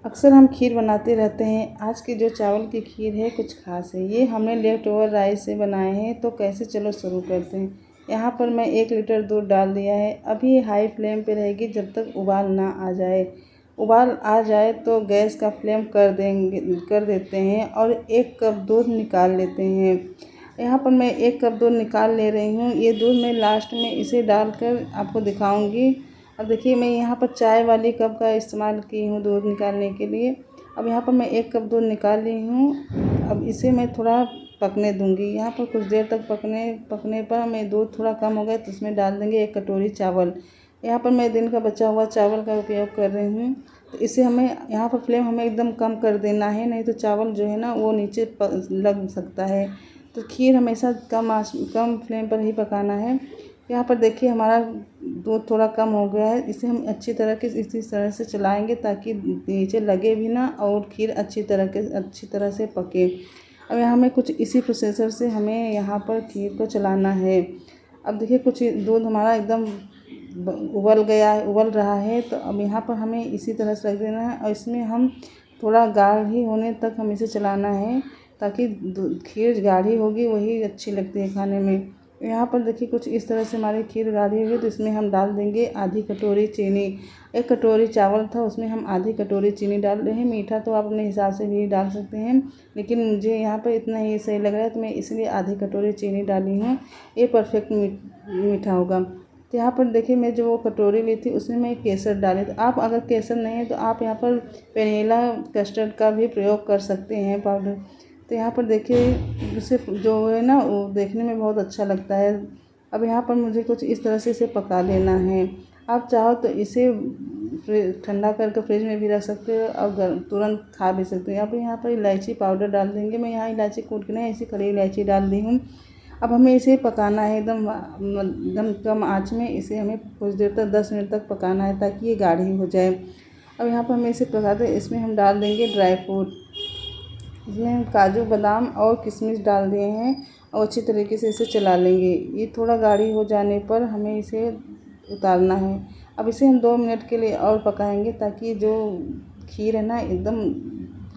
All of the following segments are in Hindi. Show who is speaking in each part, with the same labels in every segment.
Speaker 1: अक्सर हम खीर बनाते रहते हैं। आज की जो चावल की खीर है कुछ ख़ास है। ये हमने लेफ़्ट ओवर राइस से बनाए हैं। तो कैसे, चलो शुरू करते हैं। यहाँ पर मैं 1 लीटर दूध डाल दिया है। अभी ये हाई फ्लेम पे रहेगी जब तक उबाल ना आ जाए। उबाल आ जाए तो गैस का फ्लेम कर देते हैं और 1 कप दूध निकाल लेते हैं। यहाँ पर मैं 1 कप दूध निकाल ले रही हूँ। ये दूध मैं लास्ट में इसे डालकर आपको दिखाऊंगी। अब देखिए, मैं यहाँ पर चाय वाली कप का इस्तेमाल की हूँ दूध निकालने के लिए। अब यहाँ पर मैं 1 कप दूध निकाल ली हूँ। अब इसे मैं थोड़ा पकने दूँगी। यहाँ पर कुछ देर तक पकने पर मैं दूध थोड़ा कम हो गया तो इसमें डाल देंगे 1 कटोरी चावल। यहाँ पर मैं दिन का बचा हुआ चावल का उपयोग कर रही हूँ। तो इसे हमें यहाँ पर फ्लेम हमें एकदम कम कर देना है, नहीं तो चावल जो है ना वो नीचे लग सकता है। तो खीर हमेशा कम फ्लेम पर ही पकाना है। यहाँ पर देखिए, हमारा दूध थोड़ा कम हो गया है। इसे हम अच्छी तरह से चलाएंगे ताकि नीचे लगे भी ना और खीर अच्छी तरह से पके। अब यहाँ हमें कुछ इसी प्रोसेसर से हमें यहाँ पर खीर को चलाना है। अब देखिए, कुछ दूध हमारा एकदम उबल रहा है। तो अब यहाँ पर हमें इसी तरह से रख देना है और इसमें हम थोड़ा गाढ़ी होने तक हम इसे चलाना है ताकि खीर गाढ़ी होगी वही अच्छी लगती है खाने में। यहाँ पर देखिए, कुछ इस तरह से हमारी खीर गाढ़ी होगी तो इसमें हम डाल देंगे आधी कटोरी चीनी। 1 कटोरी चावल था उसमें हम आधी कटोरी चीनी डाल रहे हैं। मीठा तो आप अपने हिसाब से भी डाल सकते हैं, लेकिन मुझे यहाँ पर इतना ही सही लग रहा है तो मैं इसलिए आधी कटोरी चीनी डाली हूँ। ये परफेक्ट मीठा होगा। तो यहाँ पर देखिए, मैं जो वो कटोरी ली थी उसमें मैं केसर डाली। तो आप अगर केसर नहीं है तो आप यहाँ पर वेनिला कस्टर्ड का भी प्रयोग कर सकते हैं पाउडर। तो यहाँ पर देखिए, सिर्फ जो है ना वो देखने में बहुत अच्छा लगता है। अब यहाँ पर मुझे कुछ इस तरह से इसे पका लेना है। आप चाहो तो इसे ठंडा करके फ्रिज में भी रख सकते हो और तुरंत खा भी सकते हो। यहाँ पर इलायची पाउडर डाल देंगे। मैं यहाँ इलायची कूट के नहीं, ऐसी खड़ी इलायची डाल दी हूँ। अब हमें इसे पकाना है एकदम कम आँच में। इसे हमें कुछ देर तक 10 मिनट तक पकाना है ताकि ये गाढ़ी हो जाए। अब यहाँ पर हमें इसे पकाते, इसमें हम डाल देंगे ड्राई फ्रूट। इसमें हम काजू बादाम और किशमिश डाल दिए हैं और अच्छी तरीके से इसे चला लेंगे। ये थोड़ा गाढ़ी हो जाने पर हमें इसे उतारना है। अब इसे हम 2 मिनट के लिए और पकाएंगे ताकि जो खीर है ना एकदम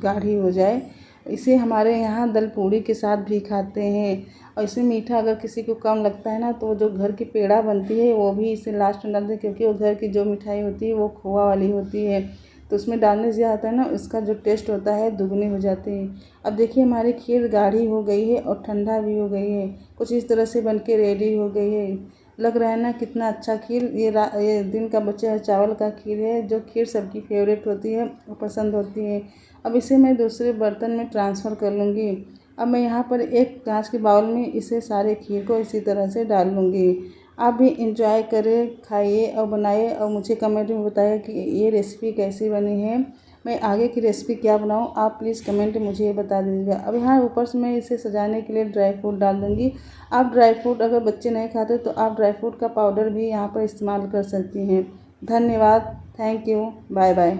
Speaker 1: गाढ़ी हो जाए। इसे हमारे यहाँ दल पूड़ी के साथ भी खाते हैं। और इसमें मीठा अगर किसी को कम लगता है ना तो जो घर की पेड़ा बनती है वो भी इसे लास्ट में डालते हैं, क्योंकि वो घर की जो मिठाई होती है वो खोआ वाली होती है। तो उसमें डालने से आता है ना, इसका जो टेस्ट होता है दुगनी हो जाती है। अब देखिए, हमारी खीर गाढ़ी हो गई है और ठंडा भी हो गई है। कुछ इस तरह से बनके रेडी हो गई है। लग रहा है ना कितना अच्छा खीर। ये दिन का बचा हुआ चावल का खीर है। जो खीर सबकी फेवरेट होती है और पसंद होती है। अब इसे मैं दूसरे बर्तन में ट्रांसफ़र कर लूँगी। अब मैं यहाँ पर एक कांच के बाउल में इसे सारे खीर को इसी तरह से डाल लूँगी। आप भी इंजॉय करें, खाइए और बनाइए और मुझे कमेंट में बताइए कि ये रेसिपी कैसी बनी है। मैं आगे की रेसिपी क्या बनाऊँ, आप प्लीज़ कमेंट में मुझे बता दीजिएगा। अब यहाँ ऊपर से मैं इसे सजाने के लिए ड्राई फ्रूट डाल दूँगी। आप ड्राई फ्रूट अगर बच्चे नहीं खाते तो आप ड्राई फ्रूट का पाउडर भी यहाँ पर इस्तेमाल कर सकती हैं। धन्यवाद। Thank you. Bye bye.